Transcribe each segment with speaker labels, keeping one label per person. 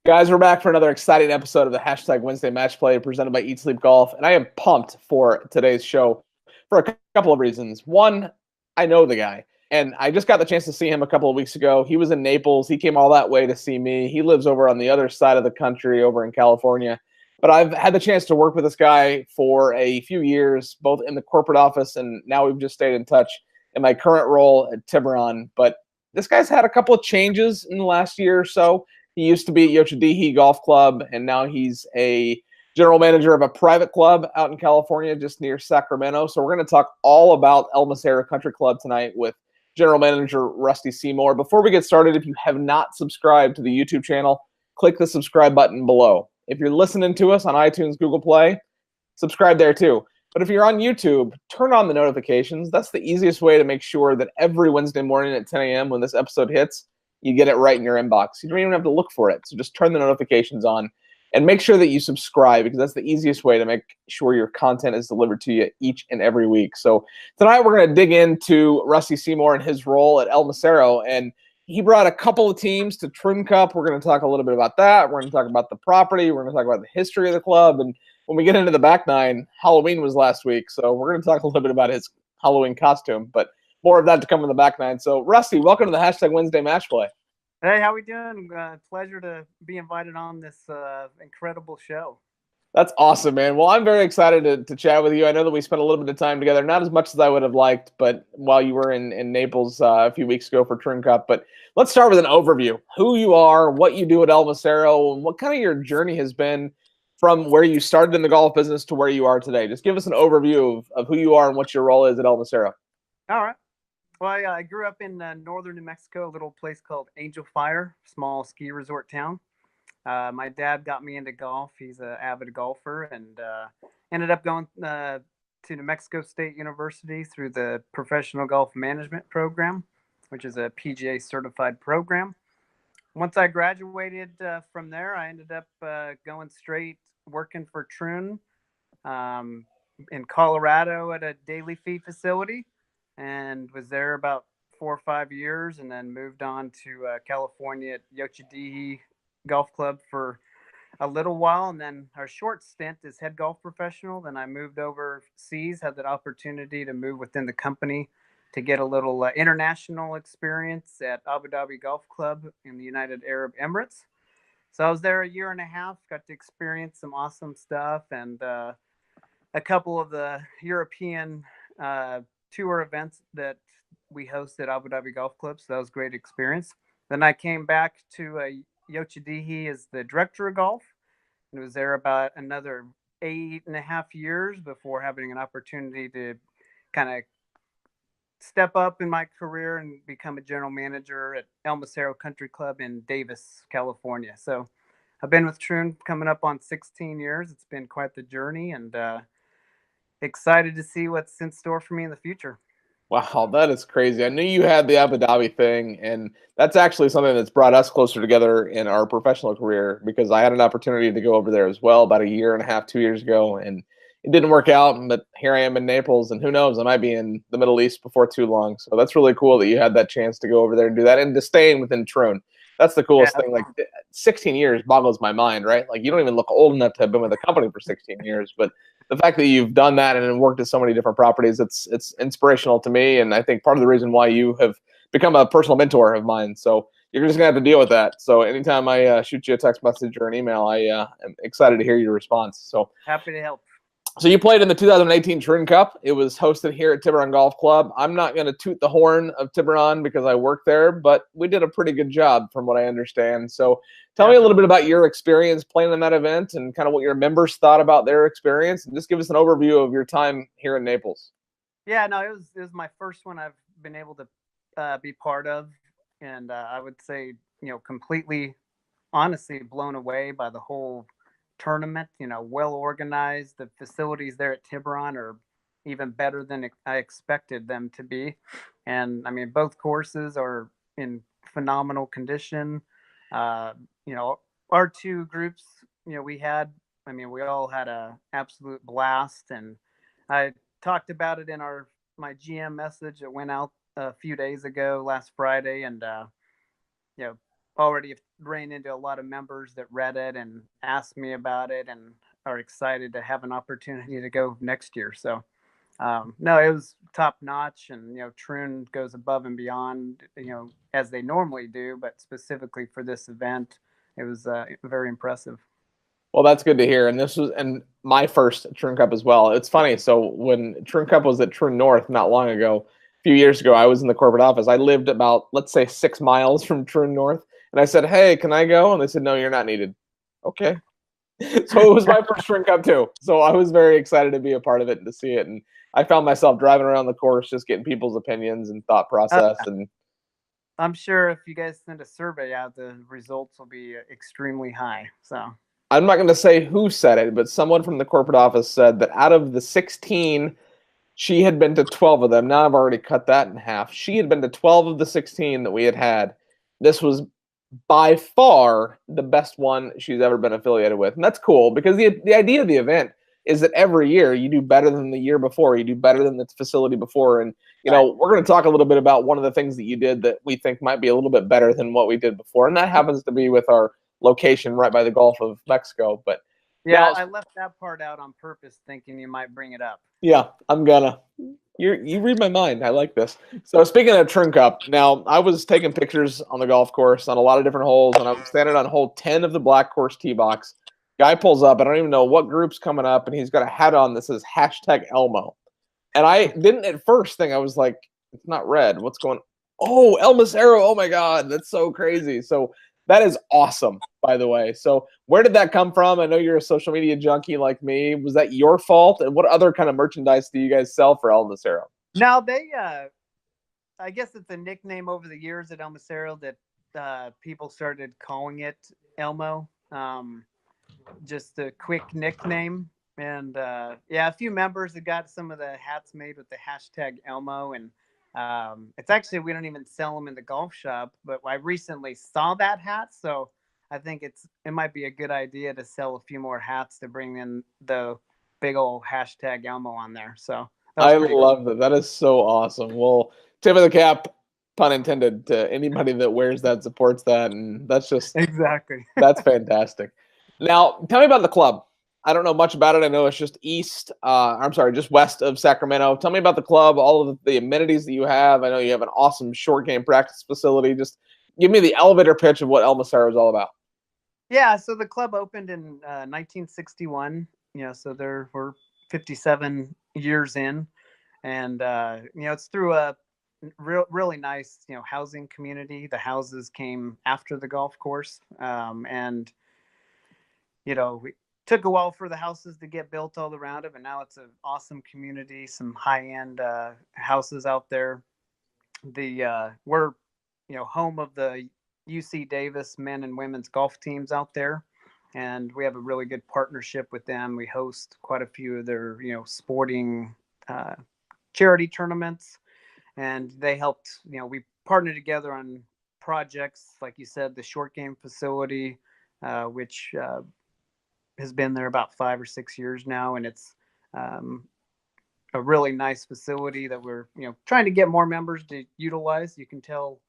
Speaker 1: Guys, we're back for another exciting episode of the Hashtag Wednesday Match Play presented by Eat Sleep Golf. And I am pumped for today's show for a couple of reasons. One, I know the guy, and I just got the chance to see him a couple of weeks ago. He was in Naples. He came all that way to see me. He lives over on the other side of the country, over in California. But I've had the chance to work with this guy for a few years, both in the corporate office, and now we've just stayed in touch in my current role at Tiburon. But this guy's had a couple of changes in the last year or so. He used to be at Yochadihi Golf Club, and now he's a general manager of a private club out in California, just near Sacramento. So we're going to talk all about El Macero Country Club tonight with general manager Rusty Seymour. Before we get started, if you have not subscribed to the YouTube channel, click the subscribe button below. If you're listening to us on iTunes, Google Play, subscribe there too. But if you're on YouTube, turn on the notifications. That's the easiest way to make sure that every Wednesday morning at 10 a.m. when this episode hits, you get it right in your inbox. You don't even have to look for it. So just turn the notifications on and make sure that you subscribe, because that's the easiest way to make sure your content is delivered to you each and every week. So tonight we're going to dig into Rusty Seymour and his role at El Macero. And he brought a couple of teams to Trim Cup. We're going to talk a little bit about that. We're going to talk about the property. We're going to talk about the history of the club. And when we get into the back nine, Halloween was last week. So we're going to talk a little bit about his Halloween costume. But more of that to come in the back nine. So, Rusty, welcome to the Hashtag Wednesday Match Play.
Speaker 2: Hey, how we doing? Pleasure to be invited on this incredible show.
Speaker 1: That's awesome, man. Well, I'm very excited to chat with you. I know that we spent a little bit of time together, not as much as I would have liked, but while you were in Naples a few weeks ago for Trim Cup. But let's start with an overview. Who you are, what you do at El Macero, and what kind of your journey has been from where you started in the golf business to where you are today. Just give us an overview of who you are and what your role is at El Macero.
Speaker 2: All right. Well, I grew up in northern New Mexico, a little place called Angel Fire, small ski resort town. My dad got me into golf. He's an avid golfer, and ended up going to New Mexico State University through the Professional Golf Management Program, which is a PGA certified program. Once I graduated from there, I ended up going straight working for Troon in Colorado at a daily fee facility, and was there about 4 or 5 years, and then moved on to California at Yochadihi Golf Club for a little while, and then a short stint as head golf professional. Then I moved overseas, had that opportunity to move within the company to get a little international experience at Abu Dhabi Golf Club in the United Arab Emirates. So I was there a year and a half, got to experience some awesome stuff, and a couple of the European tour events that we hosted at Abu Dhabi Golf Club. So that was a great experience. Then I came back to Yochadihi as the director of golf, and was there about another 8.5 years before having an opportunity to kind of step up in my career and become a general manager at El Macero Country Club in Davis, California. So I've been with Troon coming up on 16 years. It's been quite the journey, and excited to see what's in store for me in the future.
Speaker 1: Wow, that is crazy. I knew you had the Abu Dhabi thing, and that's actually something that's brought us closer together in our professional career, because I had an opportunity to go over there as well about a year and a half, 2 years ago, and it didn't work out. But here I am in Naples, and who knows, I might be in the Middle East before too long. So that's really cool that you had that chance to go over there and do that, and to staying within Troon. That's the coolest thing. Like, 16 years boggles my mind, right? Like, you don't even look old enough to have been with the company for 16 years, but the fact that you've done that and worked at so many different properties, it's inspirational to me. And I think part of the reason why you have become a personal mentor of mine. So you're just going to have to deal with that. So anytime I shoot you a text message or an email, I am excited to hear your response. So
Speaker 2: happy to help.
Speaker 1: So you played in the 2018 Trim Cup. It was hosted here at Tiburon Golf Club. I'm not going to toot the horn of Tiburon because I work there, but we did a pretty good job from what I understand. So tell me a little bit about your experience playing in that event and kind of what your members thought about their experience, and just give us an overview of your time here in Naples.
Speaker 2: Yeah, no, it was my first one I've been able to be part of, and I would say, completely, honestly, blown away by the whole tournament. Well organized. The facilities there at Tiburon are even better than I expected them to be, and I mean, both courses are in phenomenal condition. Our two groups, we all had a absolute blast, and I talked about it in my GM message that went out a few days ago, last Friday, and already ran into a lot of members that read it and asked me about it and are excited to have an opportunity to go next year. So, no, it was top notch, and Troon goes above and beyond, as they normally do, but specifically for this event, it was very impressive.
Speaker 1: Well, that's good to hear. And this was my first Troon Cup as well. It's funny. So when Troon Cup was at Troon North not long ago, a few years ago, I was in the corporate office. I lived about, let's say, 6 miles from Troon North. And I said, "Hey, can I go?" And they said, "No, you're not needed." Okay. So it was my first Troon Cup too. So I was very excited to be a part of it and to see it. And I found myself driving around the course, just getting people's opinions and thought process. And
Speaker 2: I'm sure if you guys send a survey out, the results will be extremely high. So
Speaker 1: I'm not going to say who said it, but someone from the corporate office said that out of the 16, she had been to 12 of them. Now I've already cut that in half. She had been to 12 of the 16 that we had. This was by far the best one she's ever been affiliated with. And that's cool, because the idea of the event is that every year you do better than the year before. You do better than the facility before. And, we're going to talk a little bit about one of the things that you did that we think might be a little bit better than what we did before. And that happens to be with our location right by the Gulf of Mexico. But
Speaker 2: yeah, now, I left that part out on purpose, thinking you might bring it up.
Speaker 1: Yeah, I'm gonna. You read my mind. I like this. So speaking of Troon Cup, now I was taking pictures on the golf course on a lot of different holes, and I'm standing on hole 10 of the black course tee box. Guy pulls up. I don't even know what group's coming up, and he's got a hat on that says #Elmo. And I didn't at first think, I was like, it's not red. What's going on? Oh, El Macero. Oh my God, that's so crazy. So that is awesome, by the way. So where did that come from? I know you're a social media junkie like me. Was that your fault? And what other kind of merchandise do you guys sell for El Macero?
Speaker 2: Now, I guess it's a nickname over the years at El Macero that people started calling it Elmo. Just a quick nickname. And a few members have got some of the hats made with the #Elmo. And it's actually, we don't even sell them in the golf shop, but I recently saw that hat. So I think it might be a good idea to sell a few more hats to bring in the big old #Elmo on there. So
Speaker 1: I love that. That is so awesome. Well, tip of the cap, pun intended, to anybody that wears that, supports that. And that's just
Speaker 2: exactly.
Speaker 1: That's fantastic. Now, tell me about the club. I don't know much about it. I know it's just just west of Sacramento. Tell me about the club, all of the amenities that you have. I know you have an awesome short game practice facility. Just give me the elevator pitch of what El Macero is all about.
Speaker 2: Yeah, so the club opened in 1961. So we're 57 years in, and it's through a really nice housing community. The houses came after the golf course, and we took a while for the houses to get built all around it, but now it's an awesome community, some high-end houses out there. We're home of the UC Davis men and women's golf teams out there, and we have a really good partnership with them. We host quite a few of their sporting charity tournaments, and they helped. We partnered together on projects, like you said, the short game facility, which has been there about 5 or 6 years now, and it's a really nice facility that we're trying to get more members to utilize. You can tell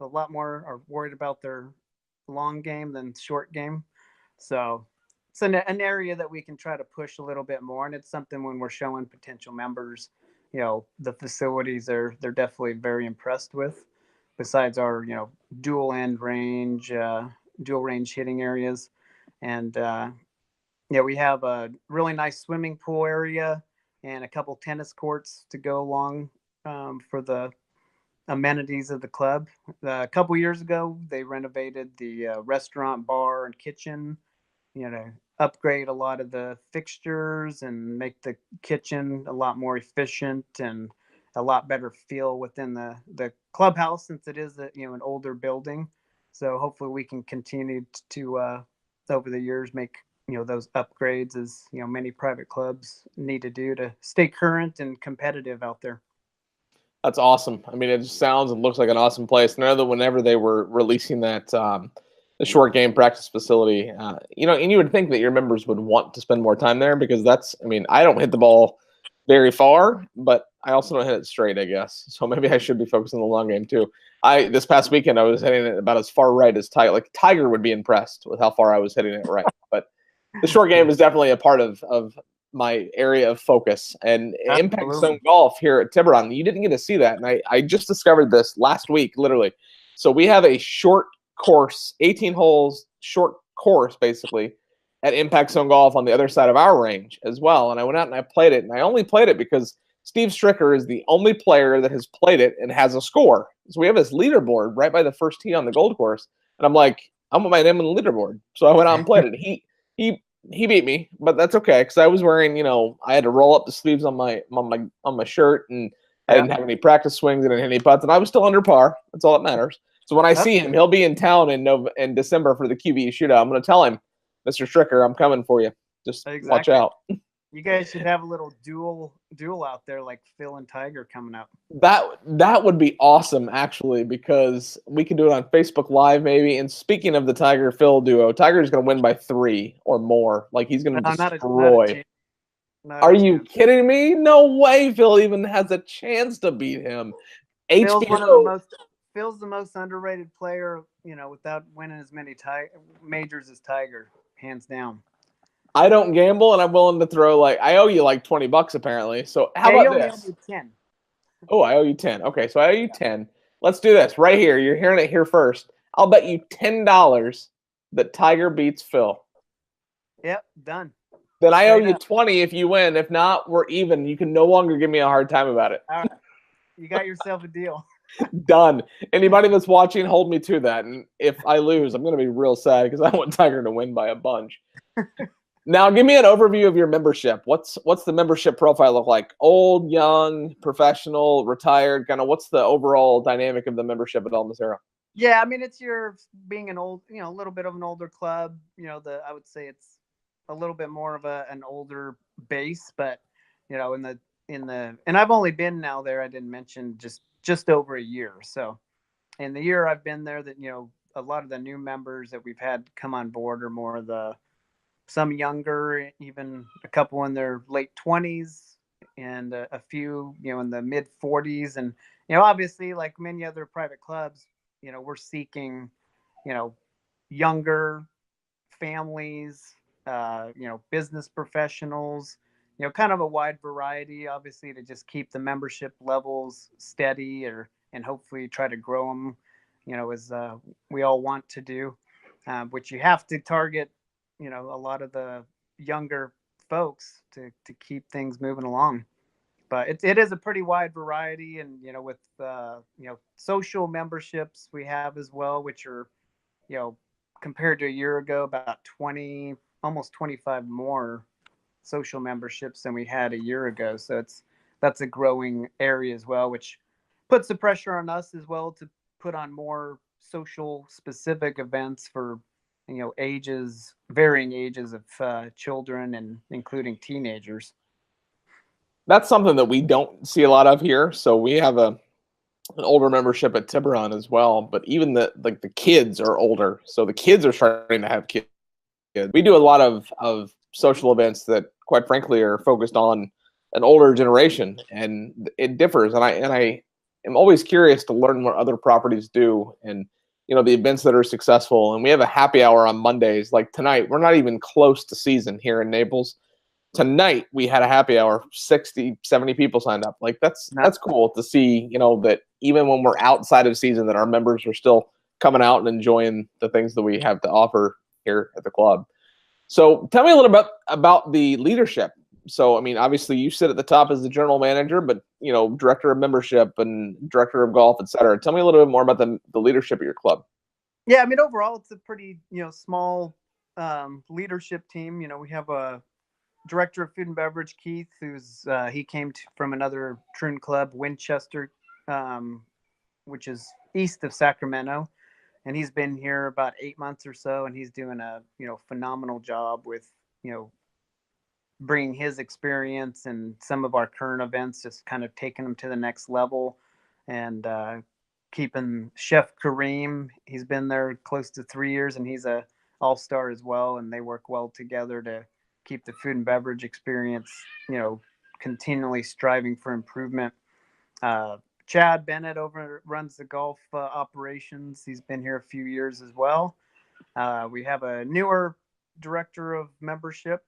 Speaker 2: a lot more are worried about their long game than short game, so it's an area that we can try to push a little bit more. And it's something, when we're showing potential members the facilities, they're definitely very impressed with, besides our dual range hitting areas. And we have a really nice swimming pool area and a couple tennis courts to go along for the amenities of the club. A couple years ago, they renovated the restaurant, bar, and kitchen, upgrade a lot of the fixtures and make the kitchen a lot more efficient and a lot better feel within the clubhouse, since it is an older building. So hopefully we can continue to over the years make those upgrades, as many private clubs need to do to stay current and competitive out there.
Speaker 1: That's awesome. I mean, it just sounds and looks like an awesome place. And I know that whenever they were releasing that the short game practice facility, and you would think that your members would want to spend more time there, because I don't hit the ball very far, but I also don't hit it straight, I guess. So maybe I should be focusing on the long game too. This past weekend I was hitting it about as far right as Tiger. Like Tiger would be impressed with how far I was hitting it right. But the short game is definitely a part of my area of focus. And Impact Zone Golf here at Tiburon, you didn't get to see that. And I just discovered this last week, literally. So we have a short course, 18 holes, short course, basically, at Impact Zone Golf on the other side of our range as well. And I went out and I played it. And I only played it because Steve Stricker is the only player that has played it and has a score. So we have this leaderboard right by the first tee on the gold course. And I'm like, I'm with my name on the leaderboard. So I went out and played it. He beat me, but that's okay because I was wearing, I had to roll up the sleeves on my shirt, and I didn't have any practice swings and any putts, and I was still under par. That's all that matters. So when I see him, he'll be in town in December for the QBE shootout. I'm going to tell him, Mr. Stricker, I'm coming for you. Just watch out.
Speaker 2: You guys should have a little duel out there like Phil and Tiger coming up.
Speaker 1: That would be awesome, actually, because we could do it on Facebook Live maybe. And speaking of the Tiger-Phil duo, Tiger's going to win by 3 or more. Like, he's going to destroy. Are you kidding me? No way Phil even has a chance to beat him.
Speaker 2: Phil's the most underrated player, without winning as many majors as Tiger, hands down.
Speaker 1: I don't gamble, and I'm willing to throw I owe you like $20 apparently. So how about this?
Speaker 2: You 10.
Speaker 1: Oh, I owe you 10. Okay, so I owe you 10. Let's do this right here. You're hearing it here first. I'll bet you $10 that Tiger beats Phil.
Speaker 2: Yep, done.
Speaker 1: Then I owe you 20 if you win. If not, we're even. You can no longer give me a hard time about it.
Speaker 2: All right. You got yourself a deal.
Speaker 1: Done. Anybody that's watching, hold me to that. And if I lose, I'm going to be real sad because I want Tiger to win by a bunch. Now, give me an overview of your membership. What's the membership profile look like? Old, young, professional, retired? Kind of what's the overall dynamic of the membership at El Macero?
Speaker 2: Yeah, I mean, it's your being an old, a little bit of an older club. I would say it's a little bit more of an older base, but and I've only been now there, I didn't mention, just over a year. So in the year I've been there, that a lot of the new members that we've had come on board are more of some younger, even a couple in their late 20s, and a few, in the mid 40s. And, obviously, like many other private clubs, we're seeking, younger families, business professionals, kind of a wide variety, obviously, to just keep the membership levels steady and hopefully try to grow them, as we all want to do, which you have to target, a lot of the younger folks to keep things moving along. But it is a pretty wide variety. And, with, social memberships we have as well, which are, compared to a year ago, about 20, almost 25 more social memberships than we had a year ago. So that's a growing area as well, which puts the pressure on us as well to put on more social specific events for, varying ages of children, and including teenagers.
Speaker 1: That's something that we don't see a lot of here. So we have an older membership at Tiburon as well, but even the kids are older. So the kids are starting to have kids. We do a lot of social events that, quite frankly, are focused on an older generation, and it differs. And I am always curious to learn what other properties do, and the events that are successful. And we have a happy hour on Mondays. Like tonight, we're not even close to season here in Naples. Tonight we had a happy hour, 60, 70 people signed up. Like that's cool to see, that even when we're outside of season, that our members are still coming out and enjoying the things that we have to offer here at the club. So tell me a little bit about the leadership. So, I mean, obviously you sit at the top as the general manager, but, director of membership and director of golf, et cetera. Tell me a little bit more about the leadership of your club.
Speaker 2: Yeah, I mean, overall, it's a pretty, small leadership team. We have a director of food and beverage, Keith, he came from another Troon club, Winchester, which is east of Sacramento. And he's been here about 8 months or so, and he's doing a, phenomenal job with, bringing his experience and some of our current events, just kind of taking them to the next level. And keeping Chef Kareem, he's been there close to 3 years, and he's a all-star as well. And they work well together to keep the food and beverage experience, continually striving for improvement. Chad Bennett runs the golf operations. He's been here a few years as well. We have a newer director of membership.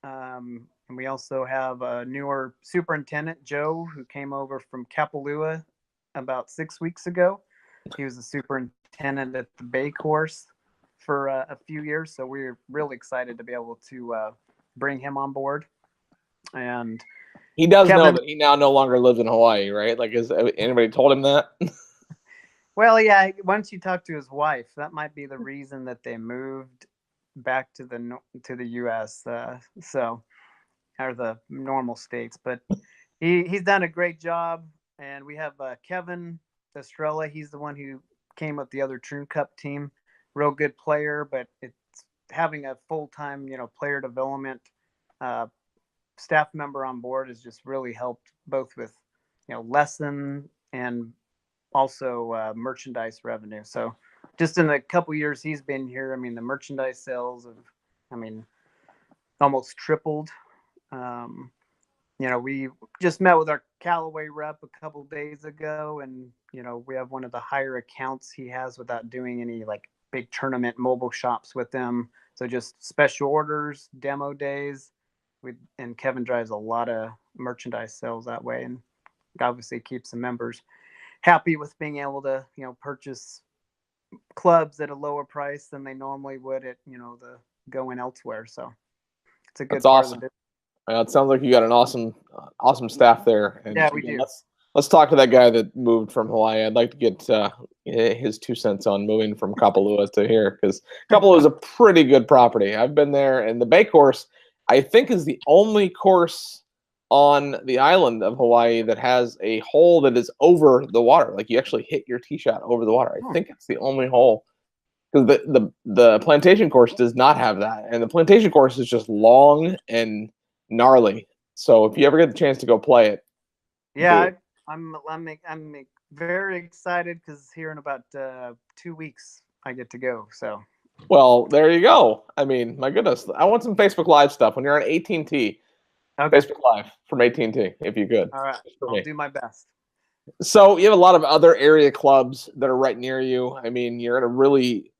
Speaker 2: And we also have a newer superintendent, Joe, who came over from Kapalua about 6 weeks ago. He was the superintendent at the Bay Course for a few years. So we're really excited to be able to bring him on board. And
Speaker 1: he does know that he now no longer lives in Hawaii, right? Like, has anybody told him that?
Speaker 2: Well, yeah. Once you talk to his wife, that might be the reason that they moved back to the U.S. Or the normal states. But he's done a great job, and we have Kevin Estrella. He's the one who came with the other Troon Cup team. Real good player, but it's having a full-time, player development staff member on board has just really helped both with, lesson and also merchandise revenue. So just in the couple years he's been here, the merchandise sales have, almost tripled. We just met with our Callaway rep a couple days ago, and we have one of the higher accounts he has without doing any like big tournament mobile shops with them. So just special orders, demo days. And Kevin drives a lot of merchandise sales that way, and obviously keeps the members happy with being able to purchase clubs at a lower price than they normally would at the going elsewhere. So it's a good. That's
Speaker 1: awesome. It sounds like you got an awesome staff there. And
Speaker 2: yeah, we do.
Speaker 1: Let's talk to that guy that moved from Hawaii. I'd like to get his 2 cents on moving from Kapalua to here, because Kapalua is a pretty good property. I've been there, and the Bay Course, I think, is the only course on the island of Hawaii that has a hole that is over the water. Like, you actually hit your tee shot over the water. I think it's the only hole, because the plantation course does not have that, and the plantation course is just long and gnarly. So if you ever get the chance to go play it,
Speaker 2: yeah, I'm very excited, because here in about 2 weeks I get to go. So,
Speaker 1: well, there you go. My goodness, I want some Facebook Live stuff when you're on AT&T. Okay. Facebook Live from AT&T, if you could.
Speaker 2: All right, I'll do my best.
Speaker 1: So you have a lot of other area clubs that are right near you. You're in a really,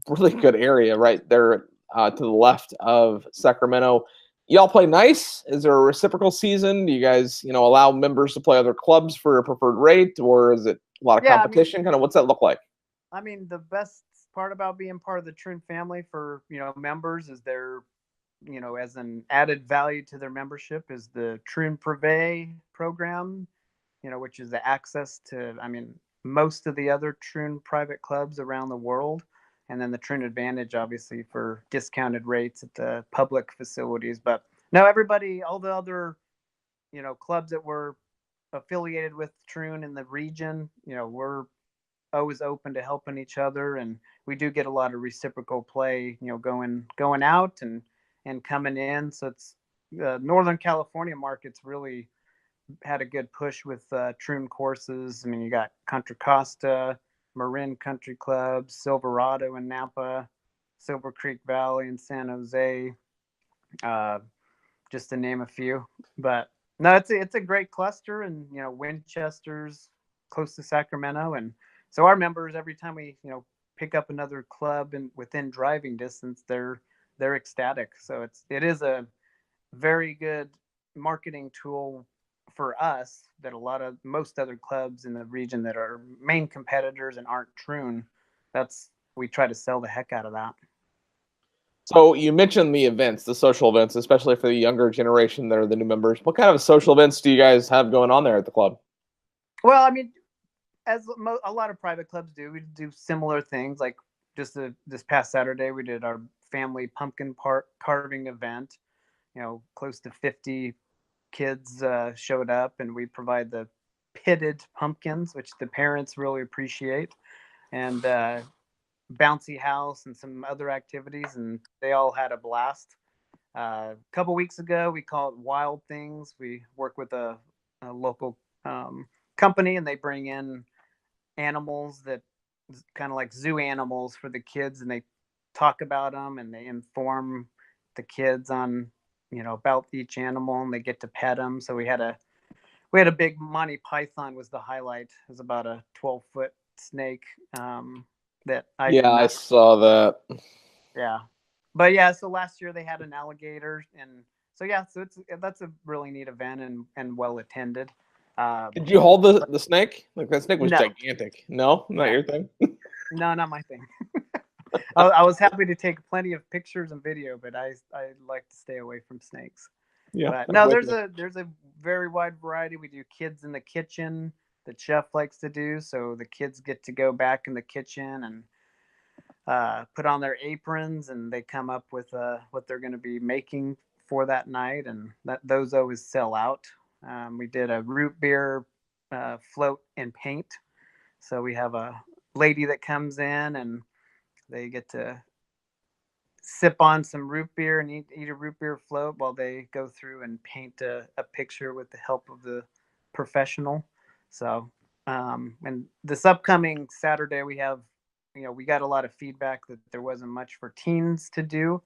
Speaker 1: really good area right there to the left of Sacramento. Y'all play nice? Is there a reciprocal season? Do you guys, allow members to play other clubs for a preferred rate, or is it a lot of competition? Kind of, what's that look like?
Speaker 2: The best part about being part of the Troon family for, members is their, as an added value to their membership is the Troon Privé program, which is the access to, most of the other Troon private clubs around the world. And then the Troon Advantage, obviously, for discounted rates at the public facilities. But no, everybody, all the other, clubs that were affiliated with Troon in the region, we're always open to helping each other. And we do get a lot of reciprocal play, going out and coming in. So it's Northern California market's really had a good push with Troon courses. You got Contra Costa, Marin Country Club, Silverado in Napa, Silver Creek Valley in San Jose, just to name a few. But no, it's a great cluster, and Winchester's close to Sacramento, and so our members, every time we pick up another club and within driving distance, they're ecstatic. So it is a very good marketing tool for us that most other clubs in the region that are main competitors and aren't Troon, we try to sell the heck out of that.
Speaker 1: So you mentioned the events, the social events, especially for the younger generation that are the new members. What kind of social events do you guys have going on there at the club?
Speaker 2: Well, as a lot of private clubs do, we do similar things. Like just this past Saturday, we did our family pumpkin carving event. Close to 50 kids showed up, and we provide the pitted pumpkins, which the parents really appreciate, and bouncy house and some other activities, and they all had a blast. A couple weeks ago, we call it Wild Things. We work with a local company, and they bring in animals that kind of like zoo animals for the kids, and they talk about them, and they inform the kids on about each animal, and they get to pet them. So we had a big Monty Python was the highlight. It was about a 12-foot snake that I did
Speaker 1: Yeah, I
Speaker 2: not.
Speaker 1: saw that.
Speaker 2: Yeah, but yeah. So last year they had an alligator, and so yeah. So that's a really neat event and well attended.
Speaker 1: Did you hold the snake? Like that snake was
Speaker 2: No,
Speaker 1: gigantic. No, not
Speaker 2: no,
Speaker 1: your thing.
Speaker 2: no, not my thing. I was happy to take plenty of pictures and video, but I like to stay away from snakes.
Speaker 1: Yeah,
Speaker 2: But
Speaker 1: I'm
Speaker 2: no,
Speaker 1: with
Speaker 2: there's a very wide variety. We do kids in the kitchen that chef likes to do, so the kids get to go back in the kitchen and put on their aprons, and they come up with what they're going to be making for that night, and those always sell out. We did a root beer float and paint, so we have a lady that comes in and they get to sip on some root beer and eat a root beer float while they go through and paint a picture with the help of the professional. So, and this upcoming Saturday, we got a lot of feedback that there wasn't much for teens to do.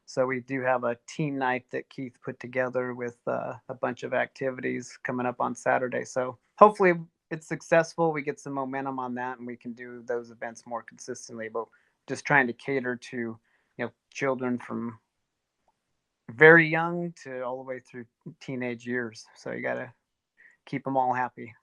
Speaker 2: So we do have a teen night that Keith put together with a bunch of activities coming up on Saturday. So hopefully it's successful. We get some momentum on that and we can do those events more consistently. But just trying to cater to children from very young to all the way through teenage years. So you got to keep them all happy.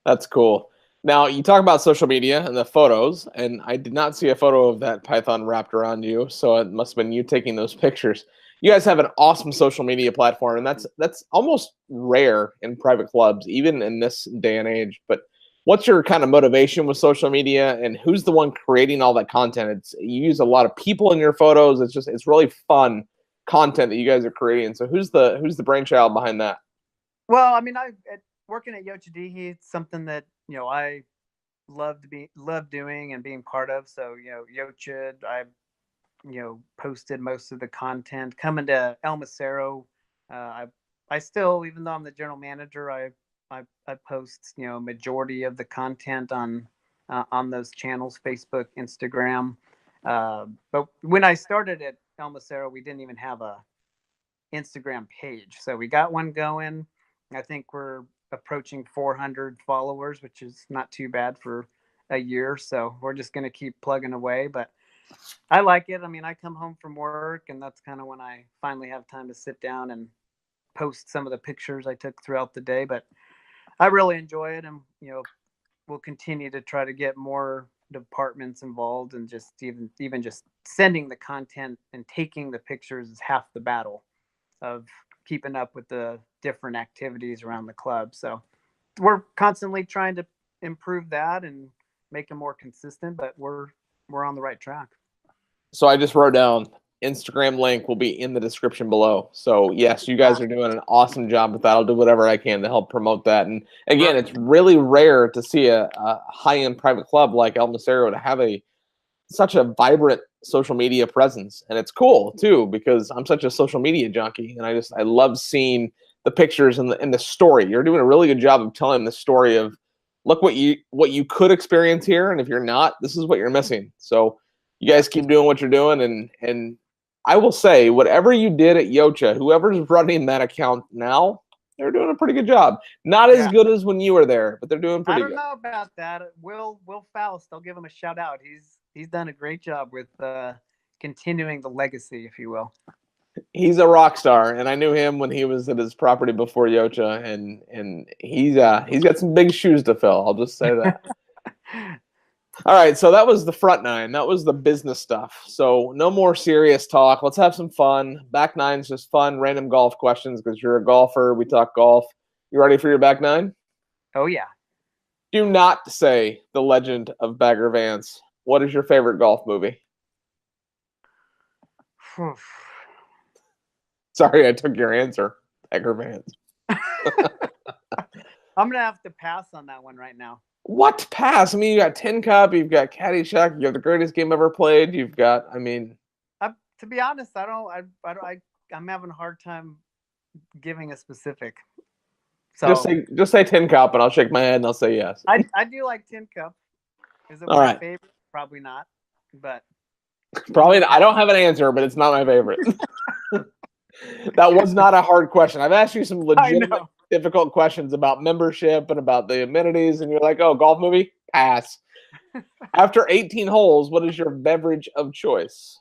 Speaker 1: That's cool. Now you talk about social media and the photos, and I did not see a photo of that python wrapped around you, so it must have been you taking those pictures. You guys have an awesome social media platform, and that's almost rare in private clubs, even in this day and age. But what's your kind of motivation with social media, and who's the one creating all that content? You use a lot of people in your photos. It's really fun content that you guys are creating. So who's the brainchild behind that?
Speaker 2: Well, I mean, working at Yochadihi, it's something that I love doing and being part of. So Yochid, I posted most of the content. Coming to El Macero, I still, even though I'm the general manager, I post majority of the content on those channels, Facebook, Instagram. But when I started at El Macero, we didn't even have a Instagram page, so we got one going. I think we're approaching 400 followers, which is not too bad for a year. So we're just going to keep plugging away. But I like it. I mean, I come home from work, and that's kind of when I finally have time to sit down and post some of the pictures I took throughout the day. But I really enjoy it, and we'll continue to try to get more departments involved, and just even just sending the content and taking the pictures is half the battle of keeping up with the different activities around the club. So we're constantly trying to improve that and make them more consistent, but we're on the right track.
Speaker 1: So I just wrote down Instagram link will be in the description below. So yes, you guys are doing an awesome job with that. I'll do whatever I can to help promote that. And again, it's really rare to see a high-end private club like El Macero to have such a vibrant social media presence. And it's cool too, because I'm such a social media junkie, and I love seeing the pictures and the story. You're doing a really good job of telling the story of look what you could experience here, and if you're not, this is what you're missing. So you guys keep doing what you're doing, and I will say, whatever you did at Yocha, whoever's running that account now, they're doing a pretty good job. Not as good as when you were there, but they're doing pretty good.
Speaker 2: I don't know about that. Will Faust, I'll give him a shout out. He's done a great job with continuing the legacy, if you will.
Speaker 1: He's a rock star, and I knew him when he was at his property before Yocha, and he's got some big shoes to fill. I'll just say that. All right, so that was the front nine. That was the business stuff. So no more serious talk. Let's have some fun. Back nine's just fun, random golf questions because you're a golfer. We talk golf. You ready for your back nine?
Speaker 2: Oh, yeah.
Speaker 1: Do not say The Legend of Bagger Vance. What is your favorite golf movie? Sorry, I took your answer. Bagger Vance.
Speaker 2: I'm going to have to pass on that one right now.
Speaker 1: What pass? I mean, you got Tin Cup, you've got Caddyshack, you have The Greatest Game Ever Played. You've got, I mean,
Speaker 2: to be honest, I'm having a hard time giving a specific. So
Speaker 1: just say Tin Cup, and I'll shake my head and I'll say yes.
Speaker 2: I do like Tin Cup. Is it my favorite? Probably not, but
Speaker 1: probably not. I don't have an answer, but it's not my favorite. That was not a hard question. I've asked you some legitimate,
Speaker 2: know.
Speaker 1: difficult questions about membership and about the amenities, and you're like, oh, golf movie? Pass. After 18 holes, what is your beverage of choice?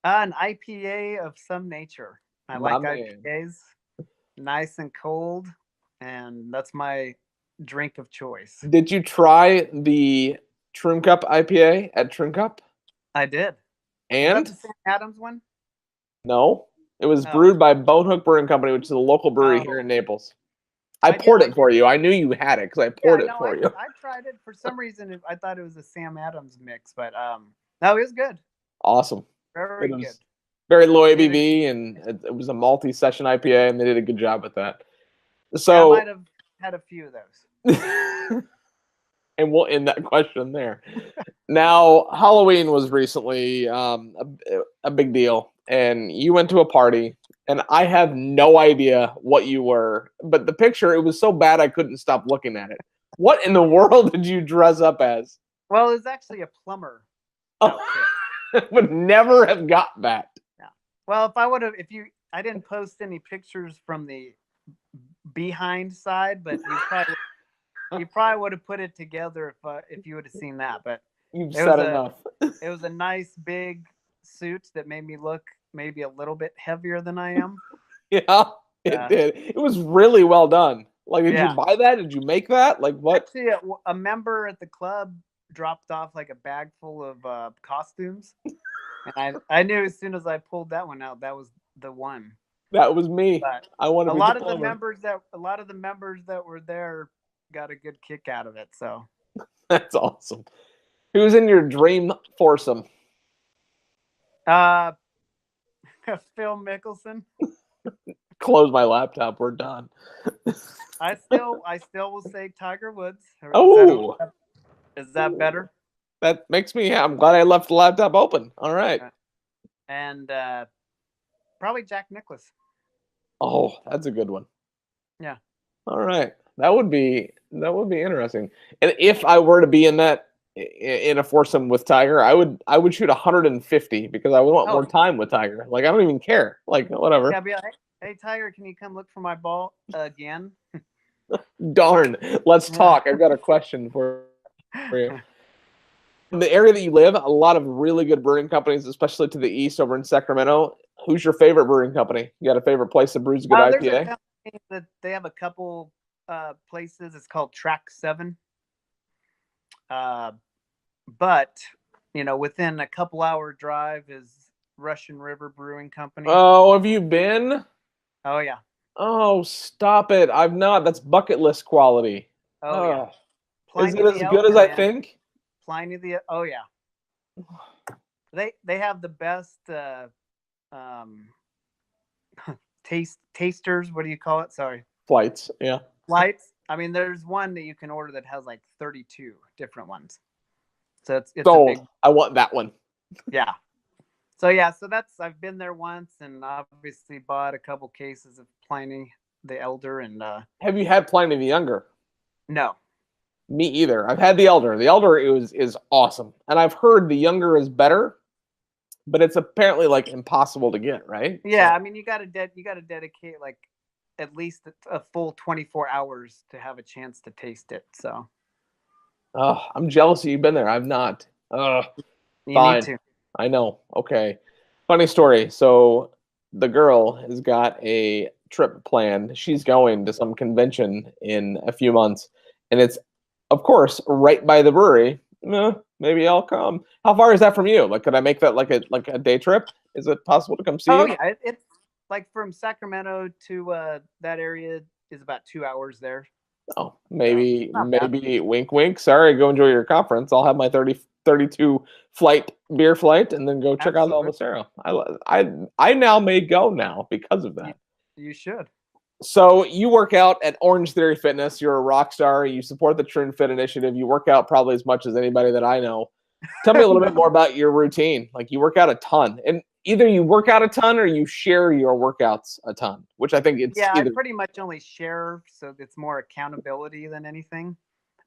Speaker 2: An IPA of some nature. I
Speaker 1: My
Speaker 2: like
Speaker 1: man.
Speaker 2: IPAs, nice and cold, and that's my drink of choice.
Speaker 1: Did you try the Trim Cup IPA at Trim Cup?
Speaker 2: I did. Was that
Speaker 1: And
Speaker 2: the Sam Adams one?
Speaker 1: no, it was
Speaker 2: Oh,
Speaker 1: brewed by Bonehook Brewing Company, which is a local brewery here
Speaker 2: oh,
Speaker 1: in Naples. I
Speaker 2: I did.
Speaker 1: poured it for you. I knew you had it because I
Speaker 2: Yeah,
Speaker 1: poured
Speaker 2: I
Speaker 1: it
Speaker 2: know.
Speaker 1: for you.
Speaker 2: I tried it for some reason. I thought it was a Sam Adams mix, but no, it was good.
Speaker 1: Awesome. It
Speaker 2: Very good.
Speaker 1: was very low
Speaker 2: They did
Speaker 1: ABV, and it was a multi-session IPA, and they did a good job with that.
Speaker 2: Yeah, I
Speaker 1: So,
Speaker 2: might have had a few of those.
Speaker 1: and we'll end that question there. Now, Halloween was recently a big deal, and you went to a party, and I have no idea what you were, but the picture, it was so bad I couldn't stop looking at it. What in the world did you dress up as?
Speaker 2: Well, it was actually a plumber
Speaker 1: Oh,
Speaker 2: outfit.
Speaker 1: would never have got that.
Speaker 2: Yeah. Well, if I would have, I didn't post any pictures from the behind side, but you probably would have put it together if you would have seen that. But
Speaker 1: You've
Speaker 2: it was
Speaker 1: said enough.
Speaker 2: it was a nice big suit that made me look maybe a little bit heavier than I am.
Speaker 1: Yeah, it did. It was really well done. Like, did you
Speaker 2: Yeah.
Speaker 1: buy that? Did you make that? Like, what?
Speaker 2: Actually, a member at the club dropped off like a bag full of costumes, and I knew as soon as I pulled that one out, that was the one.
Speaker 1: That was me.
Speaker 2: But
Speaker 1: I want to
Speaker 2: a
Speaker 1: be
Speaker 2: lot
Speaker 1: the
Speaker 2: of the
Speaker 1: plumber.
Speaker 2: members that were there got a good kick out of it. So
Speaker 1: That's awesome. Who's in your dream foursome?
Speaker 2: Phil Mickelson.
Speaker 1: Close my laptop. We're done.
Speaker 2: I still will say Tiger Woods.
Speaker 1: Oh,
Speaker 2: Is that better?
Speaker 1: that makes me. I'm glad I left the laptop open. All right.
Speaker 2: And probably Jack Nicklaus.
Speaker 1: Oh, that's a good one.
Speaker 2: Yeah.
Speaker 1: All right. That would be interesting. And if I were to be in a foursome with Tiger, I would shoot 150 because I would want more time with Tiger. Like, I don't even care. Like, whatever.
Speaker 2: Yeah, be like, hey Tiger, can you come look for my ball again?
Speaker 1: Darn. Let's talk. I've got a question for you. In the area that you live, a lot of really good brewing companies, especially to the east over in Sacramento. Who's your favorite brewing company? You got a favorite place that brews a good
Speaker 2: There's
Speaker 1: IPA?
Speaker 2: a company that they have a couple places. It's called Track 7. But within a couple hour drive is Russian River Brewing Company.
Speaker 1: Oh, have you been?
Speaker 2: Oh yeah.
Speaker 1: Oh, stop it. I've not. That's bucket list quality.
Speaker 2: Oh yeah.
Speaker 1: Is it as good as I think?
Speaker 2: Oh yeah. They have the best tasters. What do you call it? Sorry.
Speaker 1: Flights. Yeah.
Speaker 2: Flights. I mean, there's one that you can order that has like 32 different ones. So it's
Speaker 1: sold.
Speaker 2: a big.
Speaker 1: I want that one.
Speaker 2: Yeah. So yeah, I've been there once and obviously bought a couple cases of Pliny the Elder and
Speaker 1: Have you had Pliny the Younger?
Speaker 2: No.
Speaker 1: Me either. I've had the Elder. The Elder is awesome. And I've heard the Younger is better, but it's apparently like impossible to get, right?
Speaker 2: Yeah, so, I mean you gotta dedicate like at least a full 24 hours to have a chance to taste it. So
Speaker 1: I'm jealous you've been there. I've not.
Speaker 2: You
Speaker 1: fine.
Speaker 2: need to.
Speaker 1: I know. Okay. Funny story. So the girl has got a trip planned. She's going to some convention in a few months, and it's, of course, right by the brewery. Maybe I'll come. How far is that from you? Like, could I make that like a day trip? Is it possible to come see you?
Speaker 2: Oh yeah, it's like from Sacramento to that area is about 2 hours there.
Speaker 1: Oh, maybe wink, wink. Sorry, go enjoy your conference. I'll have my 32 beer flight, and then go check out El Macero. I now may go now because of that.
Speaker 2: You should.
Speaker 1: So you work out at Orange Theory Fitness. You're a rock star. You support the True and Fit initiative. You work out probably as much as anybody that I know. Tell me a little bit more about your routine. Like, you work out a ton, and either you work out a ton or you share your workouts a ton, which I think it's
Speaker 2: I pretty much only share, so it's more accountability than anything.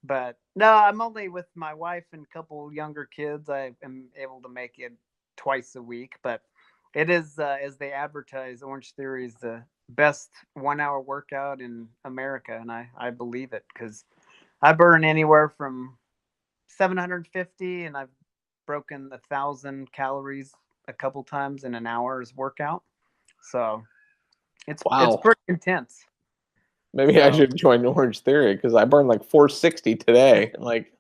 Speaker 2: But no, I'm only with my wife and a couple younger kids. I am able to make it twice a week, but It is, as they advertise, Orange Theory is the best 1 hour workout in America, and I believe it because I burn anywhere from 750, and I've broken 1,000 calories a couple times in an hour's workout. So it's
Speaker 1: Wow.
Speaker 2: pretty intense.
Speaker 1: Maybe I
Speaker 2: So
Speaker 1: should join Orange Theory because I burned like 460 today. Like,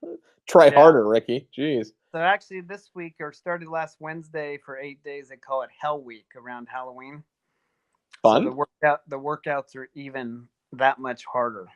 Speaker 1: try
Speaker 2: yeah.
Speaker 1: harder, Ricky. Jeez.
Speaker 2: So actually, this week or started last Wednesday for 8 days. They call it Hell Week around Halloween. So
Speaker 1: Fun.
Speaker 2: the workouts are even that much harder.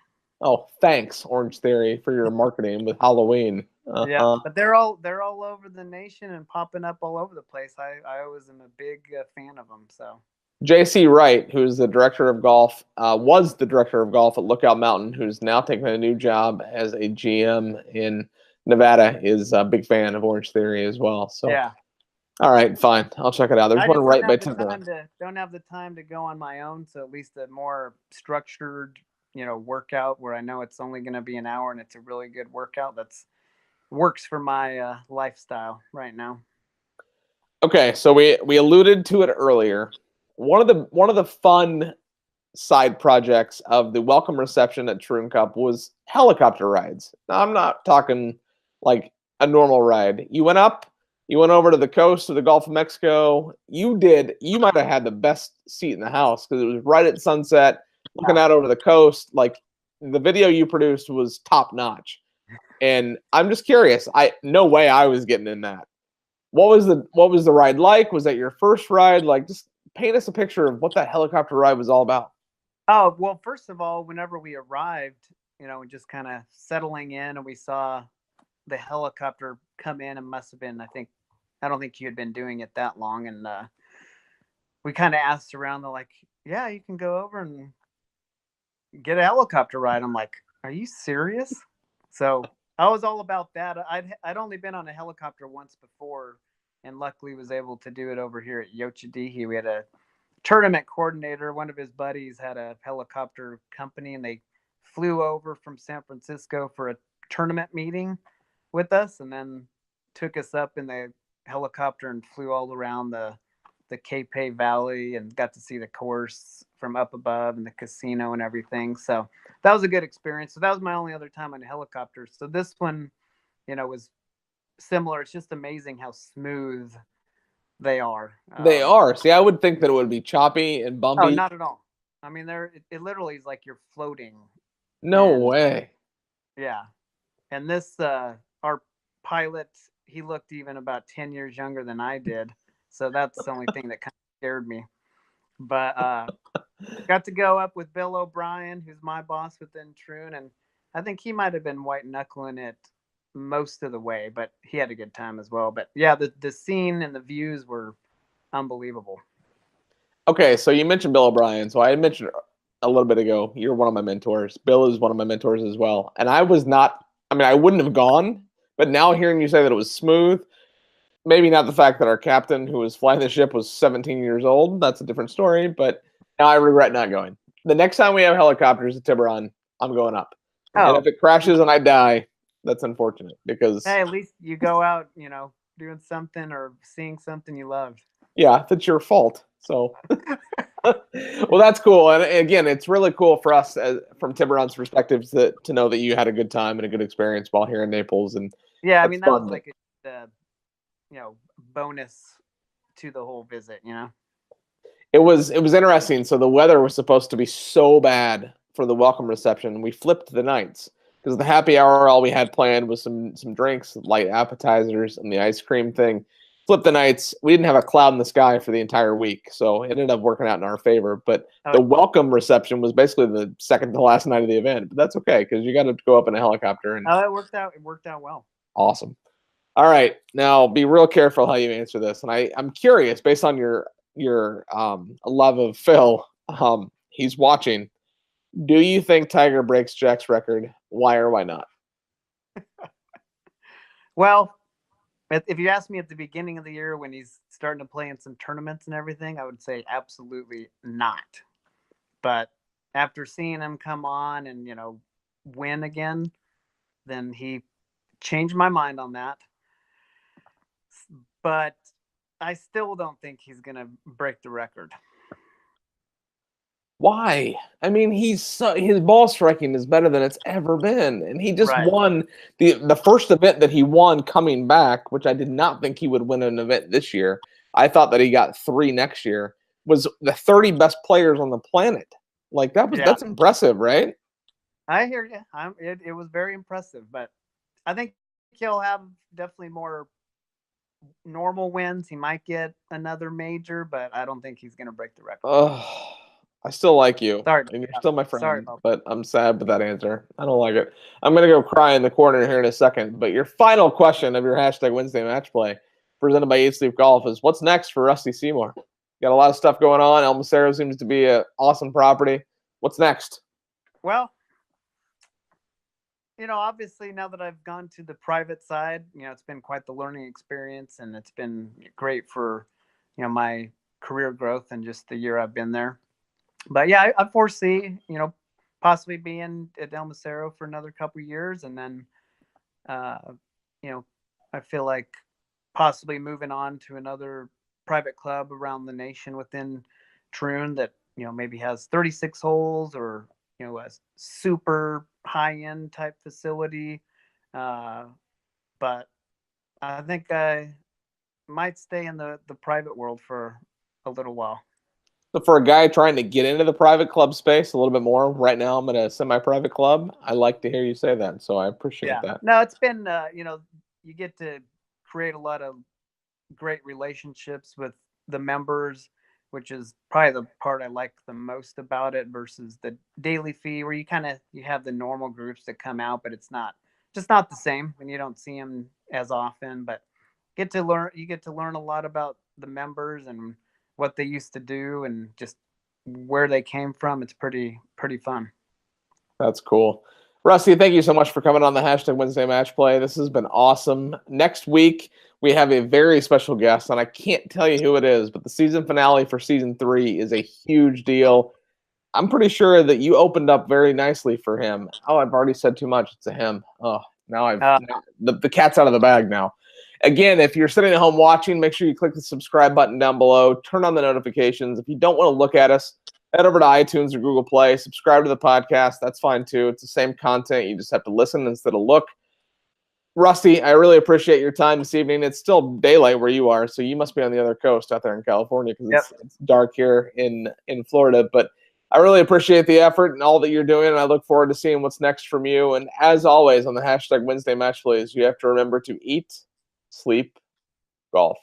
Speaker 1: Oh, thanks, Orange Theory, for your marketing with Halloween.
Speaker 2: Yeah, but they're all over the nation and popping up all over the place. I always am a big fan of them. So
Speaker 1: JC Wright, who's the director of golf, was the director of golf at Lookout Mountain, who's now taking a new job as a GM in Nevada, is a big fan of Orange Theory as well. So,
Speaker 2: yeah,
Speaker 1: all right, fine, I'll check it out. There's
Speaker 2: I
Speaker 1: one
Speaker 2: just
Speaker 1: right by Tiburon.
Speaker 2: don't have the time to go on my own. So at least a more structured, workout where I know it's only going to be an hour and it's a really good workout. That's works for my lifestyle right now.
Speaker 1: Okay, so we alluded to it earlier. One of the fun side projects of the welcome reception at Troon Cup was helicopter rides. Now, I'm not talking like a normal ride. You went up, you went over to the coast of the Gulf of Mexico. You might have had the best seat in the house because it was right at sunset, looking out over the coast. Like, the video you produced was top notch. And I'm just curious. No way I was getting in that. What was the ride like? Was that your first ride? Like, just paint us a picture of what that helicopter ride was all about.
Speaker 2: Oh, well, first of all, whenever we arrived, just kind of settling in, and we saw the helicopter come in, and must have been, I don't think you had been doing it that long. And we kind of asked around, they're like, yeah, you can go over and get a helicopter ride. I'm like, are you serious? So I was all about that. I'd only been on a helicopter once before, and luckily was able to do it over here at Yochadihi. We had a tournament coordinator. One of his buddies had a helicopter company, and they flew over from San Francisco for a tournament meeting with us, and then took us up in the helicopter and flew all around the Cape Valley and got to see the course from up above and the casino and everything. So that was a good experience. So that was my only other time on a helicopter. So this one, was similar. It's just amazing how smooth they are.
Speaker 1: They are. See, I would think that it would be choppy and
Speaker 2: Oh,
Speaker 1: bumpy.
Speaker 2: not at all. I mean, it literally is like you're floating.
Speaker 1: No
Speaker 2: And
Speaker 1: way.
Speaker 2: yeah, and this our pilot, he looked even about 10 years younger than I did. So that's the only thing that kind of scared me. But got to go up with Bill O'Brien, who's my boss within Troon, and I think he might have been white knuckling it most of the way, but he had a good time as well. But yeah, the scene and the views were unbelievable.
Speaker 1: Okay, so you mentioned Bill O'Brien. So I mentioned a little bit ago, you're one of my mentors. Bill is one of my mentors as well. And I was not, I mean, I wouldn't have gone, but now hearing you say that it was smooth, maybe not the fact that our captain who was flying the ship was 17 years old. That's a different story, but now I regret not going. The next time we have helicopters at Tiburon, I'm going up. And
Speaker 2: Oh,
Speaker 1: if it crashes and I die, that's unfortunate because,
Speaker 2: hey, at least you go out, doing something or seeing something you loved.
Speaker 1: yeah, that's your fault. So, well, that's cool. And again, it's really cool for us from Tiburon's perspective to know that you had a good time and a good experience while here in Naples. And
Speaker 2: Yeah, I
Speaker 1: that's
Speaker 2: mean that was
Speaker 1: fun.
Speaker 2: like a bonus to the whole visit.
Speaker 1: It was interesting. So the weather was supposed to be so bad for the welcome reception. We flipped the nights because the happy hour, all we had planned was some drinks, light appetizers, and the ice cream thing. Flip the nights. We didn't have a cloud in the sky for the entire week, so it ended up working out in our favor. But the welcome reception was basically the second to last night of the event. But that's okay because you got to go up in a helicopter. And
Speaker 2: it worked out. It worked out well.
Speaker 1: awesome. All right, now be real careful how you answer this. And I'm curious, based on your love of Phil, he's watching. Do you think Tiger breaks Jack's record? Why or why not?
Speaker 2: Well, if you asked me at the beginning of the year when he's starting to play in some tournaments and everything, I would say absolutely not. But after seeing him come on and win again, then he changed my mind on that. But I still don't think he's gonna break the record.
Speaker 1: Why? I mean, his ball striking is better than it's ever been, and he just
Speaker 2: Right.
Speaker 1: won the first event that he won coming back, which I did not think he would win an event this year. I thought that he got 3 next year. Was the 30 best players on the planet. Like that's impressive, right?
Speaker 2: I hear you. It was very impressive, but I think he'll have definitely more normal wins. He might get another major, but I don't think he's going to break the record.
Speaker 1: Oh, I still like you,
Speaker 2: Sorry,
Speaker 1: and you're still my friend,
Speaker 2: sorry,
Speaker 1: but I'm sad with that answer. I don't like it. I'm going to go cry in the corner here in a second, but your final question of your hashtag Wednesday match play presented by Eat Sleep Golf is what's next for Rusty Seymour? Got a lot of stuff going on. El Macero seems to be an awesome property. What's next?
Speaker 2: Well, obviously now that I've gone to the private side, it's been quite the learning experience, and it's been great for, my career growth and just the year I've been there. But yeah, I foresee, possibly being at El Macero for another couple of years, and then, I feel like possibly moving on to another private club around the nation within Troon that maybe has 36 holes or a super high end type facility. But I think I might stay in the private world for a little while.
Speaker 1: So for a guy trying to get into the private club space a little bit more, right now I'm in a semi-private club. I like to hear you say that, so I appreciate that.
Speaker 2: No, it's been you get to create a lot of great relationships with the members, which is probably the part I like the most about it versus the daily fee, where you have the normal groups that come out, but it's not the same when you don't see them as often. But you get to learn a lot about the members and what they used to do and just where they came from. It's pretty fun.
Speaker 1: That's cool. Rusty, thank you so much for coming on the hashtag Wednesday Match Play. This has been awesome. Next week, we have a very special guest, and I can't tell you who it is, but the season finale for season 3 is a huge deal. I'm pretty sure that you opened up very nicely for him. Oh, I've already said too much. It's a him. Oh, now the cat's out of the bag now. Again, if you're sitting at home watching, make sure you click the subscribe button down below. Turn on the notifications. If you don't want to look at us, head over to iTunes or Google Play. Subscribe to the podcast. That's fine, too. It's the same content. You just have to listen instead of look. Rusty, I really appreciate your time this evening. It's still daylight where you are, so you must be on the other coast out there in California because it's dark here in Florida. But I really appreciate the effort and all that you're doing, and I look forward to seeing what's next from you. And as always, on the hashtag Wednesday Match Plays, you have to remember to eat, sleep, golf.